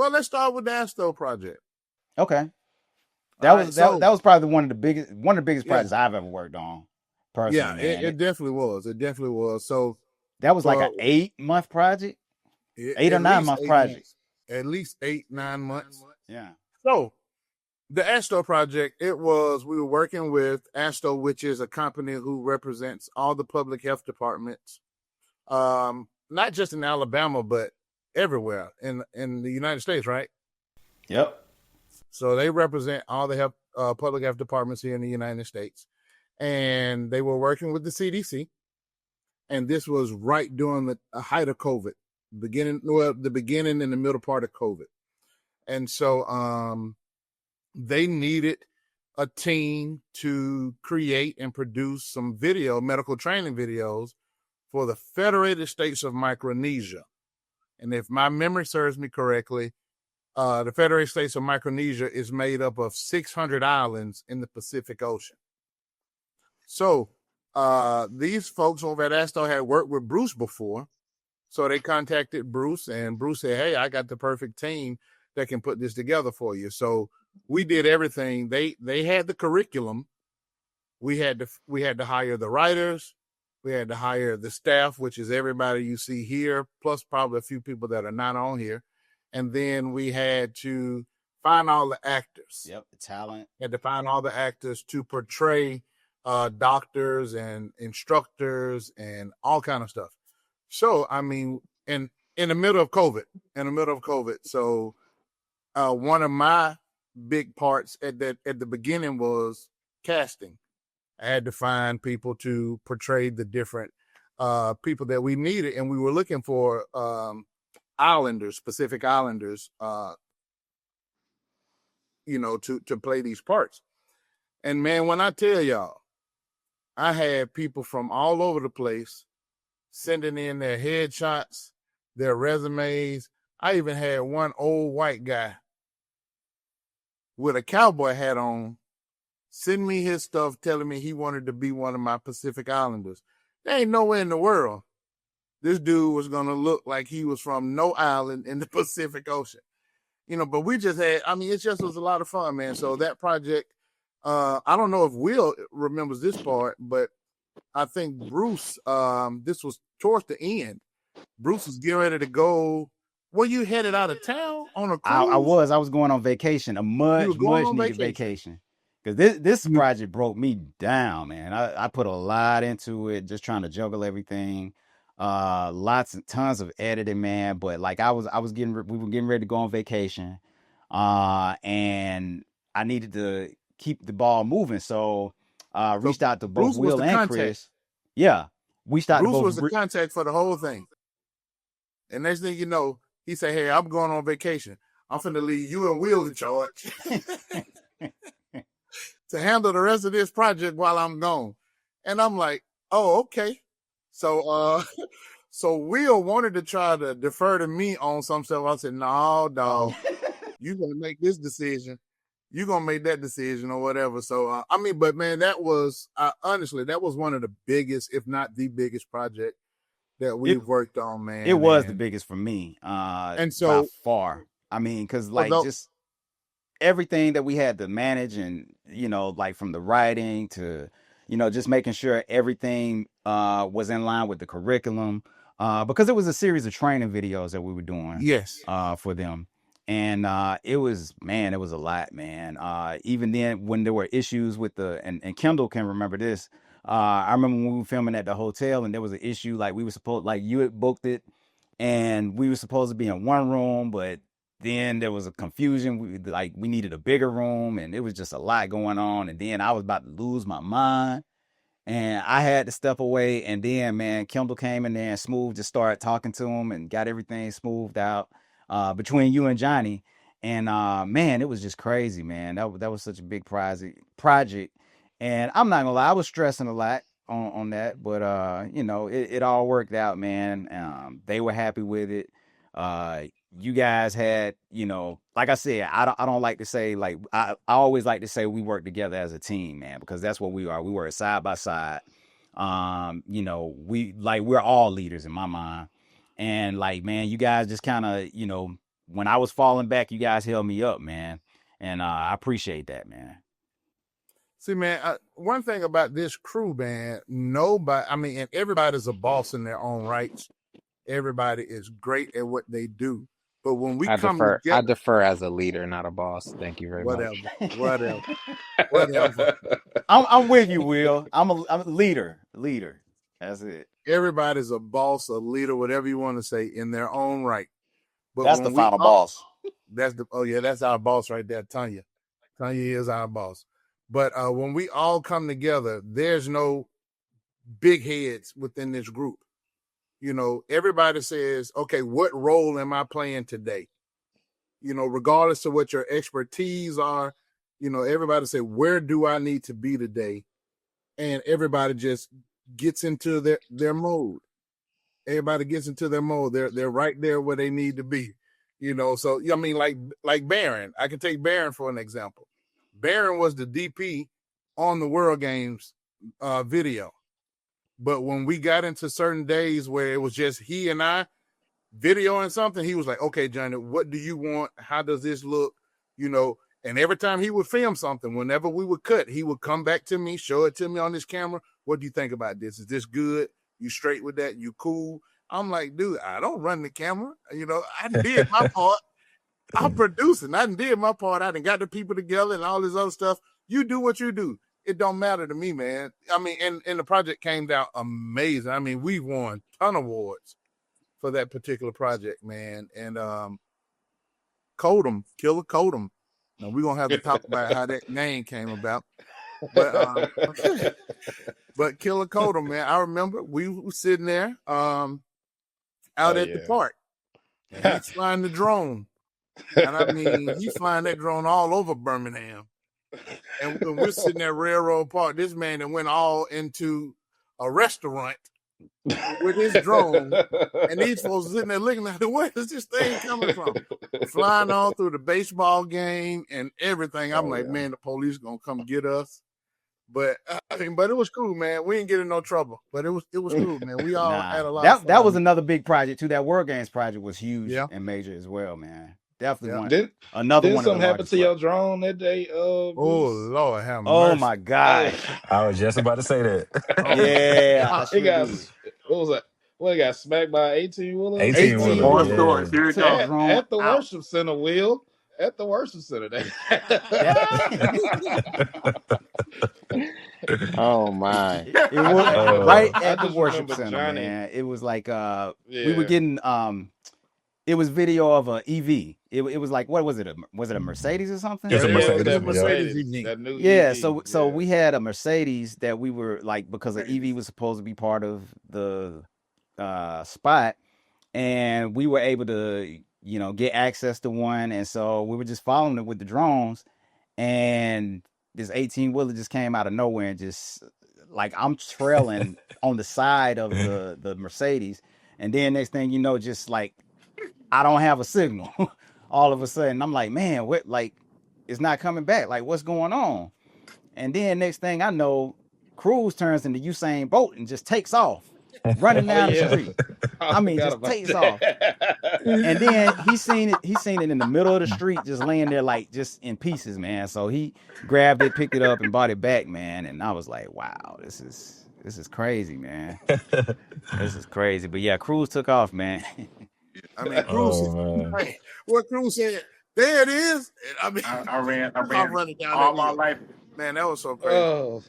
Well, let's start with the ASTHO project. Okay. All right, That was probably one of the biggest yeah, projects I've ever worked on. Personally, yeah, man. it definitely was. It definitely was. So That was like an for 8-month project, 8 or at 9 least month 8 months, project. at least 8, 9 months. Yeah. So the ASTHO project, we were working with ASTHO, which is a company who represents all the public health departments, not just in Alabama, but everywhere in the United States, right? Yep. So they represent all the health, public health departments here in the United States. And they were working with the CDC. And this was right during the height of COVID, the beginning and the middle part of COVID. And so they needed a team to create and produce some medical training videos for the Federated States of Micronesia. And if my memory serves me correctly, the Federated States of Micronesia is made up of 600 islands in the Pacific Ocean. So these folks over at ASTHO had worked with Bruce before. So they contacted Bruce, and Bruce said, hey, I got the perfect team that can put this together for you. So we did everything. They had the curriculum. We had to hire the writers. We had to hire the staff, which is everybody you see here, plus probably a few people that are not on here. And then we had to find all the actors. Yep, the talent. Had to find all the actors to portray doctors and instructors and all kind of stuff. So, I mean, in the middle of COVID. So one of my big parts at the beginning was casting. I had to find people to portray the different people that we needed, and we were looking for islanders, Pacific Islanders, to play these parts. And man, when I tell y'all, I had people from all over the place sending in their headshots, their resumes. I even had one old white guy with a cowboy hat on send me his stuff telling me he wanted to be one of my Pacific Islanders. There ain't nowhere in the world this dude was going to look like he was from no island in the Pacific Ocean. But we just had, it just was a lot of fun, man. So that project, I don't know if Will remembers this part, but I think Bruce, this was towards the end. Bruce was getting ready to go. Were you headed out of town on a cruise? I was going on vacation, a much needed vacation. Because this project broke me down, man. I put a lot into it, just trying to juggle everything. Lots and tons of editing, man. But like we were getting ready to go on vacation. And I needed to keep the ball moving. So reached out to both Will and Chris. Yeah. Bruce was the contact for the whole thing. And next thing you know, he said, hey, I'm going on vacation. I'm finna leave you and Will in charge to handle the rest of this project while I'm gone. And I'm like, oh, okay. So so Will wanted to try to defer to me on some stuff. I said, no, dog, you gonna make this decision. You gonna make that decision or whatever. So but man, that was honestly, that was one of the biggest, if not the biggest project that we've worked on, man. It was the biggest for me, and so by far. Because just everything that we had to manage, and like from the writing to just making sure everything was in line with the curriculum, because it was a series of training videos that we were doing. Yes, for them. And it was a lot, man. Even then, when there were issues with and Kendall can remember this. I remember when we were filming at the hotel, and there was an issue. Like we were supposed, like you had booked it, and we were supposed to be in one room, but then there was a confusion. We needed a bigger room, and it was just a lot going on. And then I was about to lose my mind, and I had to step away. And then, man, Kendall came in there and Smooth just started talking to him and got everything smoothed out. Between you and Johnny, and man, it was just crazy, man. That was such a big project, and I'm not gonna lie, I was stressing a lot on that, but it all worked out, man. They were happy with it. You guys had, like I said, I don't like to say, like I always like to say we work together as a team, man, because that's what we are. We work side by side. We're all leaders in my mind. And like, man, you guys just kind of, when I was falling back, you guys held me up, man. And I appreciate that, man. See, man, one thing about this crew, man, and everybody's a boss in their own rights. Everybody is great at what they do. But when we come together, I defer as a leader, not a boss. Thank you very much. Whatever. I'm with you, Will. I'm a leader. That's it. Everybody's a boss, a leader, whatever you want to say, in their own right. But that's the final boss. That's our boss right there, Tanya. Tanya is our boss. But when we all come together, there's no big heads within this group. You know, everybody says, okay, what role am I playing today? You know, regardless of what your expertise are, you know, everybody say, where do I need to be today? And everybody just gets into their mode. Everybody gets into their mode. They're right there where they need to be. You know, so I mean, like Barron. I can take Barron for an example. Barron was the DP on the World Games video. But when we got into certain days where it was just he and I videoing something, he was like, okay, Johnny, what do you want? How does this look? You know, and every time he would film something, whenever we would cut, he would come back to me, show it to me on this camera. What do you think about this? Is this good? You straight with that? You cool? I'm like, dude, I don't run the camera. You know, I did my part. I'm producing. I did my part. I done got the people together and all this other stuff. You do what you do. It don't matter to me, man. I mean, and the project came out amazing. I mean, we won a ton of awards for that particular project, man. And Killer Kodum. Now we're gonna have to talk about how that name came about. But Killer Kodum, man, I remember we were sitting there out at the park. And he's flying the drone. And I mean, he's flying that drone all over Birmingham. And when we're sitting there Railroad Park, this man that went all into a restaurant with his drone, and these folks sitting there looking at where is this thing coming from? Flying all through the baseball game and everything. I'm man, the police gonna come get us. But but it was cool, man. We didn't get in no trouble, but it was cool, man. We all had a lot of fun. That was another big project too. That World Games project was huge and major as well, man. Definitely one. Did something happen to your drone that day? Oh Lord, have mercy. Oh my God! I was just about to say that. Yeah, it got what was that? Well, it got smacked by 18-wheeler. 18-wheeler. More stories. Here it goes. At the worship center, Will. At the worship center. Oh my! It was right at the worship center, Johnny. Man. It was like we were getting it was video of a EV. It was like, what was it? Was it a Mercedes or something? It's a Mercedes. Mercedes EV. Yeah. So we had a Mercedes that we were like, because the EV was supposed to be part of the spot, and we were able to, you know, get access to one, and so we were just following it with the drones, and this 18-wheeler just came out of nowhere and just like I'm trailing on the side of the Mercedes, and then next thing you know, just like I don't have a signal. All of a sudden, I'm like, man, what? Like, it's not coming back. Like, what's going on? And then next thing I know, Cruz turns into Usain Bolt and just takes off, running down the street. I mean, just takes off. And then he seen it in the middle of the street, just laying there like just in pieces, man. So he grabbed it, picked it up, and brought it back, man. And I was like, wow, this is crazy, man. This is crazy. But yeah, Cruz took off, man. I mean, Cruz. What Cruz said, there it is. I mean, I ran running down all my life. Man, that was so crazy. Oh.